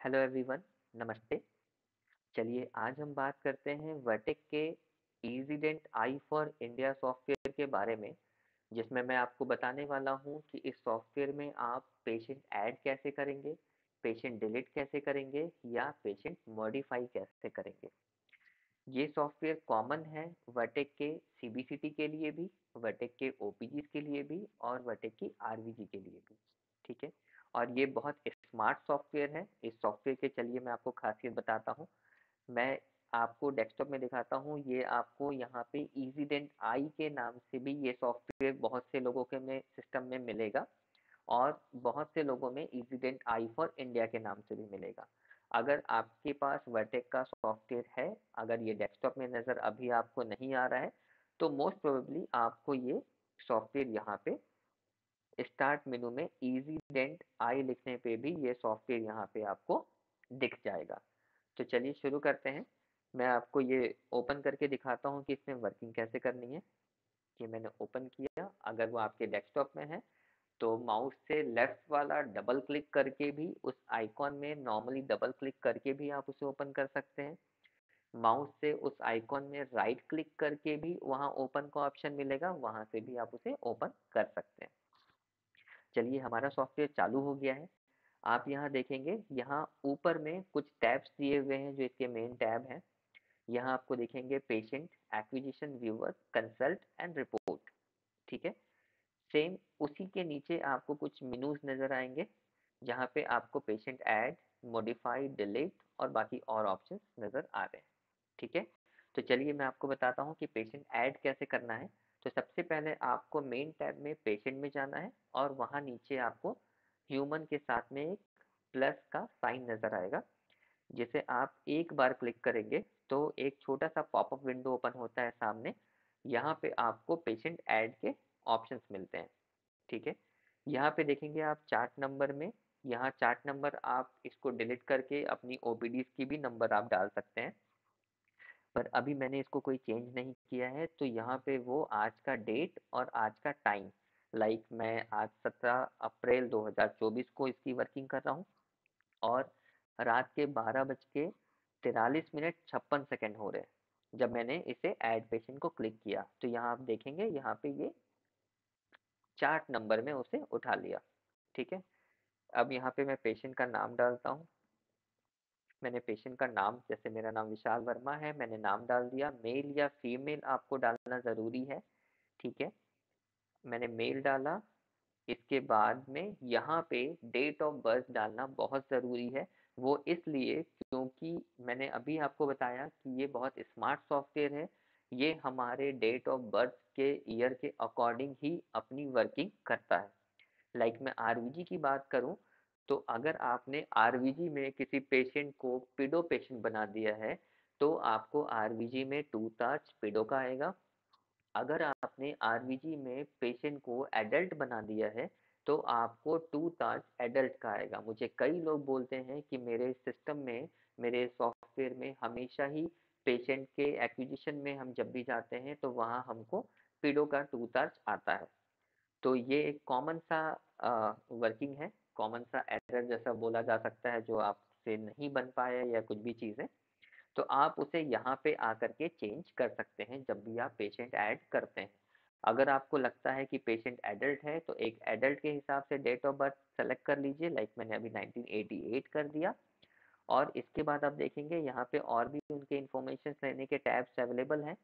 Hello everyone, नमस्ते। चलिए आज हम बात करते हैं वर्टेक के ईज़ीडेंट आई फॉर इंडिया सॉफ्टवेयर के बारे में, जिसमें मैं आपको बताने वाला हूं कि इस सॉफ्टवेयर में आप पेशेंट ऐड कैसे करेंगे, पेशेंट डिलीट कैसे करेंगे या पेशेंट मॉडिफाई कैसे करेंगे। ये सॉफ्टवेयर कॉमन है वर्टेक के सीबीसीटी के लिए भी, वर्टेक के ओपीजीज के लिए भी और वर्टेक की आरवीजी के लिए भी। ठीक है। और ये बहुत स्मार्ट सॉफ्टवेयर है। इस सॉफ्टवेयर के चलिए मैं आपको खासियत बताता हूँ। मैं आपको डेस्कटॉप में दिखाता हूँ। ये आपको यहाँ पे ईजीडेंट आई के नाम से भी ये सॉफ्टवेयर बहुत से लोगों के में सिस्टम में मिलेगा और बहुत से लोगों में ईजीडेंट आई फॉर इंडिया के नाम से भी मिलेगा। अगर आपके पास वर्टेक का सॉफ्टवेयर है, अगर ये डेस्कटॉप में नज़र अभी आपको नहीं आ रहा है, तो मोस्ट प्रोबेबली आपको ये सॉफ्टवेयर यहाँ पे स्टार्ट मेनू में ईजीडेंट आई लिखने पे भी ये सॉफ्टवेयर यहाँ पे आपको दिख जाएगा। तो चलिए शुरू करते हैं। मैं आपको ये ओपन करके दिखाता हूँ कि इसमें वर्किंग कैसे करनी है। कि मैंने ओपन किया, अगर वो आपके डेस्कटॉप में है तो माउस से लेफ्ट वाला डबल क्लिक करके भी उस आइकॉन में नॉर्मली डबल क्लिक करके भी आप उसे ओपन कर सकते हैं। माउस से उस आइकॉन में राइट क्लिक करके भी वहां ओपन का ऑप्शन मिलेगा, वहां से भी आप उसे ओपन कर सकते हैं। चलिए हमारा सॉफ्टवेयर चालू हो गया है। आप यहाँ देखेंगे, यहाँ ऊपर में कुछ टैब्स दिए हुए हैं जो इसके मेन टैब हैं। यहाँ आपको देखेंगे patient, acquisition, viewer, consult and report. ठीक है। सेम उसी के नीचे आपको कुछ मेनूज नजर आएंगे, जहाँ पे आपको पेशेंट ऐड, मॉडिफाई, डिलीट और बाकी और ऑप्शंस नजर आ रहे हैं। ठीक है। तो चलिए मैं आपको बताता हूँ कि पेशेंट ऐड कैसे करना है। तो सबसे पहले आपको मेन टैब में पेशेंट में जाना है और वहाँ नीचे आपको ह्यूमन के साथ में एक प्लस का साइन नजर आएगा, जिसे आप एक बार क्लिक करेंगे तो एक छोटा सा पॉपअप विंडो ओपन होता है सामने। यहाँ पे आपको पेशेंट ऐड के ऑप्शंस मिलते हैं। ठीक है। यहाँ पे देखेंगे आप चार्ट नंबर में, यहाँ चार्ट नंबर आप इसको डिलीट करके अपनी ओपीडीज की भी नंबर आप डाल सकते हैं, पर अभी मैंने इसको कोई चेंज नहीं किया है। तो यहाँ पे वो आज का डेट और आज का टाइम, लाइक मैं आज 17 अप्रैल 2024 को इसकी वर्किंग कर रहा हूँ और रात के 12:43 मिनट 56 सेकंड हो रहे हैं जब मैंने इसे ऐड पेशेंट को क्लिक किया। तो यहाँ आप देखेंगे, यहाँ पे ये चार्ट नंबर में उसे उठा लिया। ठीक है। अब यहाँ पे मैं पेशेंट का नाम डालता हूँ। मैंने पेशेंट का नाम, जैसे मेरा नाम विशाल वर्मा है, मैंने नाम डाल दिया। मेल या फीमेल आपको डालना ज़रूरी है। ठीक है। मैंने मेल डाला। इसके बाद में यहाँ पे डेट ऑफ बर्थ डालना बहुत ज़रूरी है। वो इसलिए क्योंकि मैंने अभी आपको बताया कि ये बहुत स्मार्ट सॉफ्टवेयर है। ये हमारे डेट ऑफ बर्थ के ईयर के अकॉर्डिंग ही अपनी वर्किंग करता है। लाइक मैं आरवीजी की बात करूं, तो अगर आपने आरवीजी में किसी पेशेंट को पिडो पेशेंट बना दिया है तो आपको आरवीजी में टू ताज पिडो का आएगा। अगर आपने आरवीजी में पेशेंट को एडल्ट बना दिया है तो आपको टू ताज एडल्ट का आएगा। मुझे कई लोग बोलते हैं कि मेरे सिस्टम में, मेरे सॉफ्टवेयर में हमेशा ही पेशेंट के एक्विजिशन में हम जब भी जाते हैं तो वहाँ हमको पिडो का टू ताज आता है। तो ये एक कॉमन सा वर्किंग है, कॉमन सा एरर जैसा बोला जा सकता है, जो आपसे नहीं बन पाया या कुछ भी चीज़ें, तो आप उसे यहाँ पे आकर के चेंज कर सकते हैं जब भी आप पेशेंट ऐड करते हैं। अगर आपको लगता है कि पेशेंट एडल्ट है तो एक एडल्ट के हिसाब से डेट ऑफ बर्थ सेलेक्ट कर लीजिए, लाइक मैंने अभी 1988 कर दिया। और इसके बाद आप देखेंगे यहाँ पे और भी उनके इंफॉर्मेशन लेने के टैब्स अवेलेबल हैं,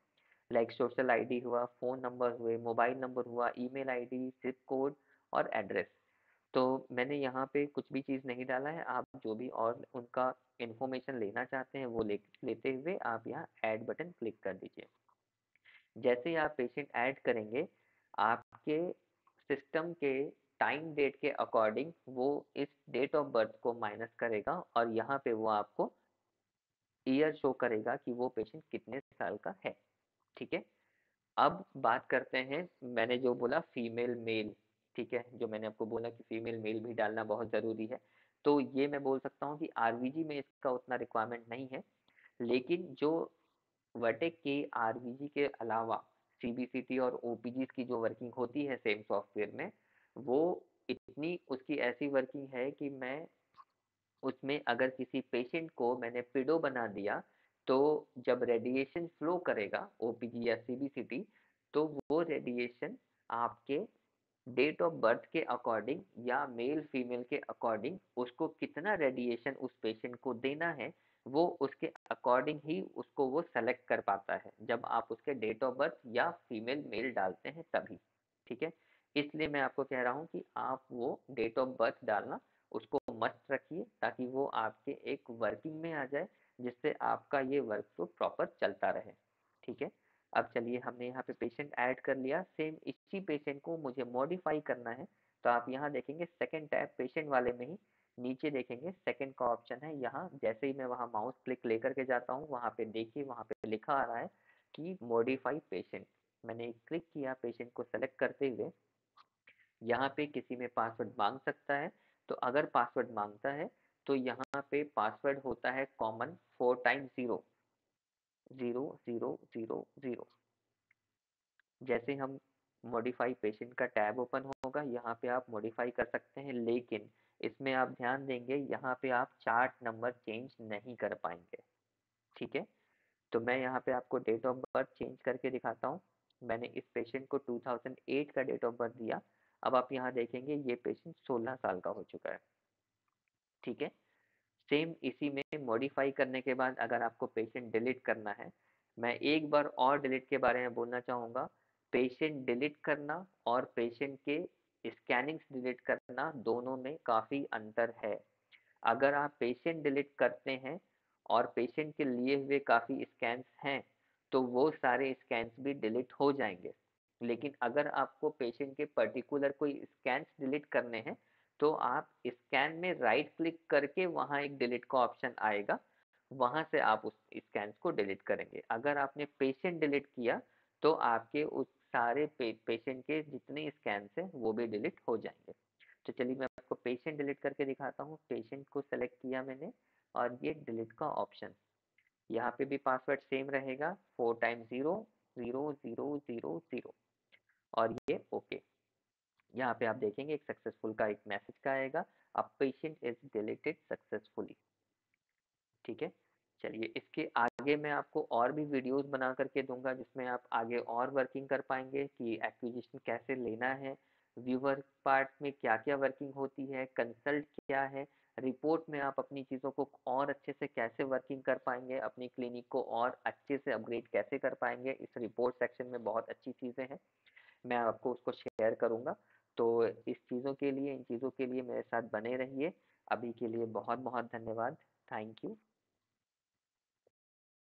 लाइक सोशल आईडी हुआ, फ़ोन नंबर हुए, मोबाइल नंबर हुआ, ईमेल आईडी, ज़िप कोड और एड्रेस। तो मैंने यहाँ पे कुछ भी चीज़ नहीं डाला है। आप जो भी और उनका इन्फॉर्मेशन लेना चाहते हैं वो लेते हुए आप यहाँ ऐड बटन क्लिक कर दीजिए। जैसे ही आप पेशेंट ऐड करेंगे, आपके सिस्टम के टाइम डेट के अकॉर्डिंग वो इस डेट ऑफ बर्थ को माइनस करेगा और यहाँ पे वो आपको ईयर शो करेगा कि वो पेशेंट कितने साल का है। ठीक है। अब बात करते हैं, मैंने जो बोला फीमेल मेल, ठीक है, जो मैंने आपको बोला कि फीमेल मेल भी डालना बहुत ज़रूरी है, तो ये मैं बोल सकता हूँ कि आरवीजी में इसका उतना रिक्वायरमेंट नहीं है। लेकिन जो वर्टेक के आरवीजी के अलावा सीबीसीटी और ओपीजी की जो वर्किंग होती है सेम सॉफ्टवेयर में, वो इतनी उसकी ऐसी वर्किंग है कि मैं उसमें अगर किसी पेशेंट को मैंने पिडो बना दिया, तो जब रेडिएशन फ्लो करेगा ओपीजी या सीबीसीटी, तो वो रेडिएशन आपके डेट ऑफ बर्थ के अकॉर्डिंग या मेल फीमेल के अकॉर्डिंग उसको कितना रेडिएशन उस पेशेंट को देना है, वो उसके अकॉर्डिंग ही उसको वो सेलेक्ट कर पाता है, जब आप उसके डेट ऑफ बर्थ या फीमेल मेल डालते हैं तभी। ठीक है, इसलिए मैं आपको कह रहा हूँ कि आप वो डेट ऑफ बर्थ डालना उसको मस्त रखिए, ताकि वो आपके एक वर्किंग में आ जाए, जिससे आपका ये वर्क फ्लो प्रॉपर चलता रहे। ठीक है, अब चलिए हमने यहाँ पे पेशेंट ऐड कर लिया, सेम इसी पेशेंट को मुझे मॉडिफाई करना है। तो आप यहाँ देखेंगे सेकंड टैब पेशेंट वाले में ही नीचे देखेंगे सेकंड का ऑप्शन है। यहाँ जैसे ही मैं वहाँ माउस क्लिक लेकर के जाता हूँ, वहाँ पे देखिए वहाँ पे लिखा आ रहा है कि मॉडिफाई पेशेंट। मैंने क्लिक किया पेशेंट को सेलेक्ट करते हुए, यहाँ पे किसी में पासवर्ड मांग सकता है, तो अगर पासवर्ड मांगता है तो यहाँ पे पासवर्ड होता है कॉमन 4 टाइम्स 0, 0 0 0 0। जैसे हम मॉडिफाई पेशेंट का टैब ओपन होगा, यहाँ पे आप मॉडिफाई कर सकते हैं, लेकिन इसमें आप ध्यान देंगे यहाँ पे आप चार्ट नंबर चेंज नहीं कर पाएंगे। ठीक है, तो मैं यहाँ पे आपको डेट ऑफ बर्थ चेंज करके दिखाता हूँ। मैंने इस पेशेंट को 2008 का डेट ऑफ बर्थ दिया। अब आप यहाँ देखेंगे ये पेशेंट 16 साल का हो चुका है। ठीक है, सेम इसी में मॉडिफाई करने के बाद अगर आपको पेशेंट डिलीट करना है, मैं एक बार और डिलीट के बारे में बोलना चाहूँगा। पेशेंट डिलीट करना और पेशेंट के स्कैनिंग्स डिलीट करना दोनों में काफ़ी अंतर है। अगर आप पेशेंट डिलीट करते हैं और पेशेंट के लिए हुए काफ़ी स्कैन्स हैं, तो वो सारे स्कैन्स भी डिलीट हो जाएंगे। लेकिन अगर आपको पेशेंट के पर्टिकुलर कोई स्कैन्स डिलीट करने हैं, तो आप स्कैन में राइट क्लिक करके वहाँ एक डिलीट का ऑप्शन आएगा, वहाँ से आप उस स्कैन्स को डिलीट करेंगे। अगर आपने पेशेंट डिलीट किया, तो आपके उस सारे पेशेंट के जितने स्कैन्स हैं वो भी डिलीट हो जाएंगे। तो चलिए मैं आपको पेशेंट डिलीट करके दिखाता हूँ। पेशेंट को सेलेक्ट किया मैंने और ये डिलीट का ऑप्शन, यहाँ पे भी पासवर्ड सेम रहेगा 4 टाइम्स 0 0 0 0 और ये ओके। यहाँ पे आप देखेंगे एक सक्सेसफुल का एक मैसेज का आएगा, अब पेशेंट इज डिलीटेड सक्सेसफुली। ठीक है, चलिए इसके आगे मैं आपको और भी वीडियोस बना करके दूंगा, जिसमें आप आगे और वर्किंग कर पाएंगे कि एक्विजिशन कैसे लेना है, व्यूअर पार्ट में क्या क्या वर्किंग होती है, कंसल्ट क्या है, रिपोर्ट में आप अपनी चीज़ों को और अच्छे से कैसे वर्किंग कर पाएंगे, अपनी क्लिनिक को और अच्छे से अपग्रेड कैसे कर पाएंगे। इस रिपोर्ट सेक्शन में बहुत अच्छी चीज़ें हैं, मैं आपको उसको शेयर करूंगा। तो इस चीज़ों के लिए, इन चीज़ों के लिए मेरे साथ बने रहिए। अभी के लिए बहुत बहुत धन्यवाद। Thank you.